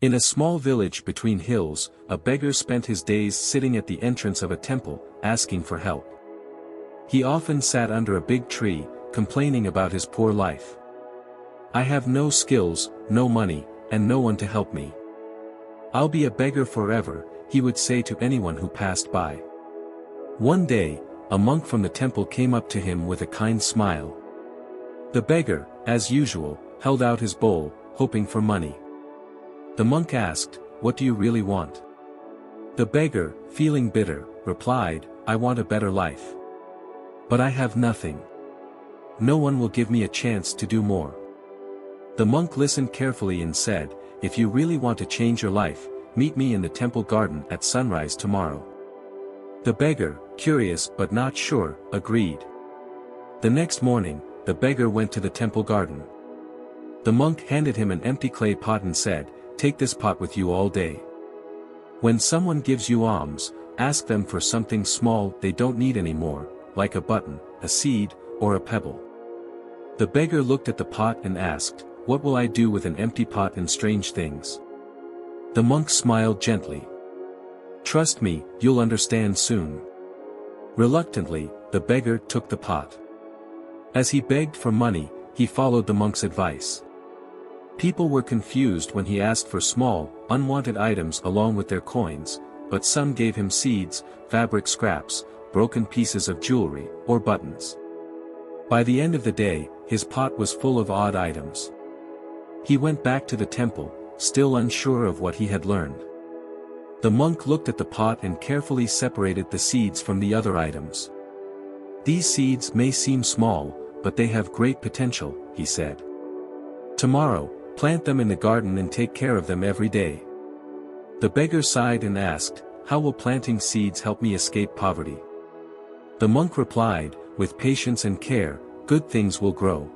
In a small village between hills, a beggar spent his days sitting at the entrance of a temple, asking for help. He often sat under a big tree, complaining about his poor life. "I have no skills, no money, and no one to help me. I'll be a beggar forever," he would say to anyone who passed by. One day, a monk from the temple came up to him with a kind smile. The beggar, as usual, held out his bowl, hoping for money. The monk asked, "What do you really want?" The beggar, feeling bitter, replied, "I want a better life. But I have nothing. No one will give me a chance to do more." The monk listened carefully and said, "If you really want to change your life, meet me in the temple garden at sunrise tomorrow." The beggar, curious but not sure, agreed. The next morning, the beggar went to the temple garden. The monk handed him an empty clay pot and said, "Take this pot with you all day. When someone gives you alms, ask them for something small they don't need anymore, like a button, a seed, or a pebble." The beggar looked at the pot and asked, "What will I do with an empty pot and strange things?" The monk smiled gently. "Trust me, you'll understand soon." Reluctantly, the beggar took the pot. As he begged for money, he followed the monk's advice. People were confused when he asked for small, unwanted items along with their coins, but some gave him seeds, fabric scraps, broken pieces of jewelry, or buttons. By the end of the day, his pot was full of odd items. He went back to the temple, still unsure of what he had learned. The monk looked at the pot and carefully separated the seeds from the other items. "These seeds may seem small, but they have great potential," he said. "Tomorrow, plant them in the garden and take care of them every day." The beggar sighed and asked, "How will planting seeds help me escape poverty?" The monk replied, "With patience and care, good things will grow.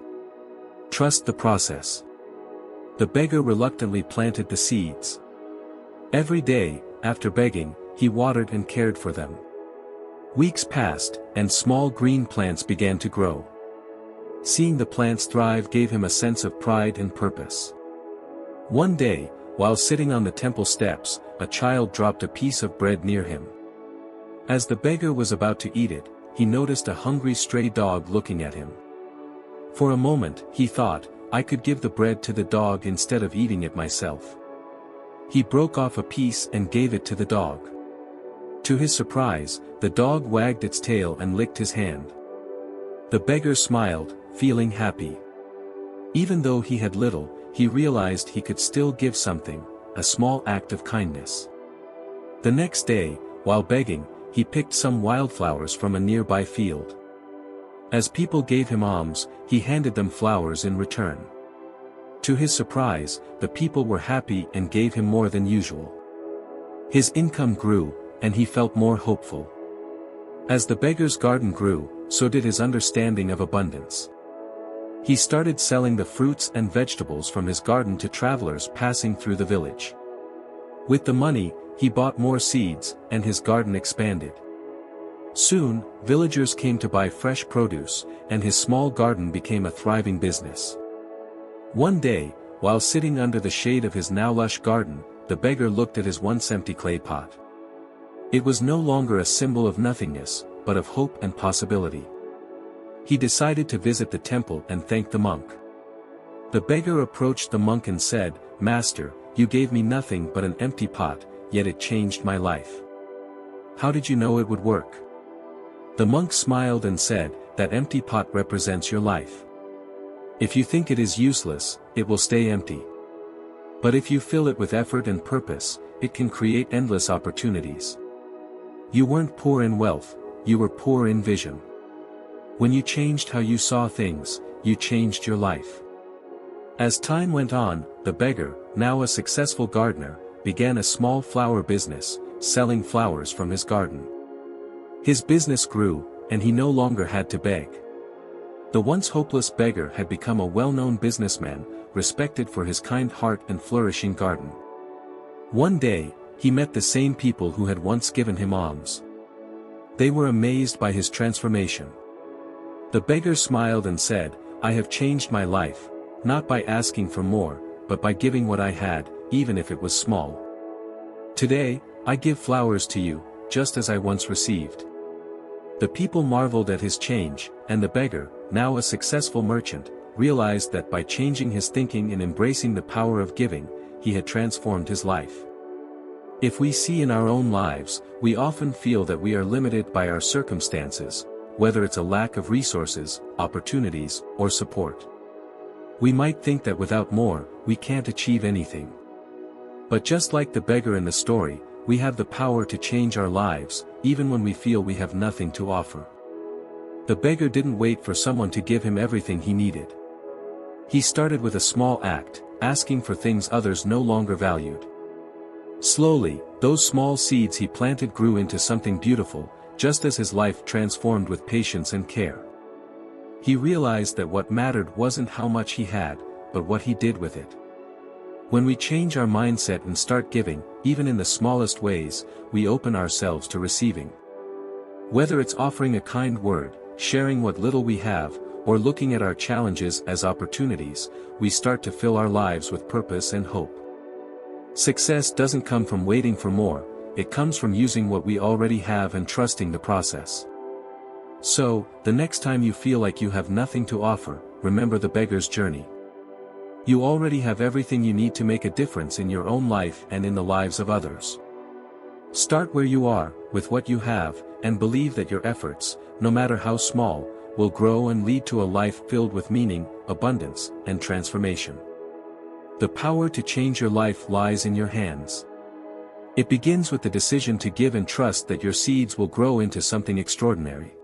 Trust the process." The beggar reluctantly planted the seeds. Every day, after begging, he watered and cared for them. Weeks passed, and small green plants began to grow. Seeing the plants thrive gave him a sense of pride and purpose. One day, while sitting on the temple steps, a child dropped a piece of bread near him. As the beggar was about to eat it, he noticed a hungry stray dog looking at him. For a moment, he thought, "I could give the bread to the dog instead of eating it myself." He broke off a piece and gave it to the dog. To his surprise, the dog wagged its tail and licked his hand. The beggar smiled, feeling happy. Even though he had little, he realized he could still give something, a small act of kindness. The next day, while begging, he picked some wildflowers from a nearby field. As people gave him alms, he handed them flowers in return. To his surprise, the people were happy and gave him more than usual. His income grew, and he felt more hopeful. As the beggar's garden grew, so did his understanding of abundance. He started selling the fruits and vegetables from his garden to travelers passing through the village. With the money, he bought more seeds, and his garden expanded. Soon, villagers came to buy fresh produce, and his small garden became a thriving business. One day, while sitting under the shade of his now lush garden, the beggar looked at his once empty clay pot. It was no longer a symbol of nothingness, but of hope and possibility. He decided to visit the temple and thank the monk. The beggar approached the monk and said, "Master, you gave me nothing but an empty pot, yet it changed my life. How did you know it would work?" The monk smiled and said, "That empty pot represents your life. If you think it is useless, it will stay empty. But if you fill it with effort and purpose, it can create endless opportunities. You weren't poor in wealth, you were poor in vision. When you changed how you saw things, you changed your life." As time went on, the beggar, now a successful gardener, began a small flower business, selling flowers from his garden. His business grew, and he no longer had to beg. The once hopeless beggar had become a well-known businessman, respected for his kind heart and flourishing garden. One day, he met the same people who had once given him alms. They were amazed by his transformation. The beggar smiled and said, "I have changed my life, not by asking for more, but by giving what I had, even if it was small. Today, I give flowers to you, just as I once received. The people marveled at his change, and the beggar, now a successful merchant, realized that by changing his thinking and embracing the power of giving, he had transformed his life. If we see in our own lives, we often feel that we are limited by our circumstances, whether it's a lack of resources, opportunities, or support. We might think that without more, we can't achieve anything. But just like the beggar in the story, we have the power to change our lives, even when we feel we have nothing to offer. The beggar didn't wait for someone to give him everything he needed. He started with a small act, asking for things others no longer valued. Slowly, those small seeds he planted grew into something beautiful, just as his life transformed with patience and care. He realized that what mattered wasn't how much he had, but what he did with it. When we change our mindset and start giving, even in the smallest ways, we open ourselves to receiving. Whether it's offering a kind word, sharing what little we have, or looking at our challenges as opportunities, we start to fill our lives with purpose and hope. Success doesn't come from waiting for more, it comes from using what we already have and trusting the process. So, the next time you feel like you have nothing to offer, remember the beggar's journey. You already have everything you need to make a difference in your own life and in the lives of others. Start where you are, with what you have, and believe that your efforts, no matter how small, will grow and lead to a life filled with meaning, abundance, and transformation. The power to change your life lies in your hands. It begins with the decision to give and trust that your seeds will grow into something extraordinary.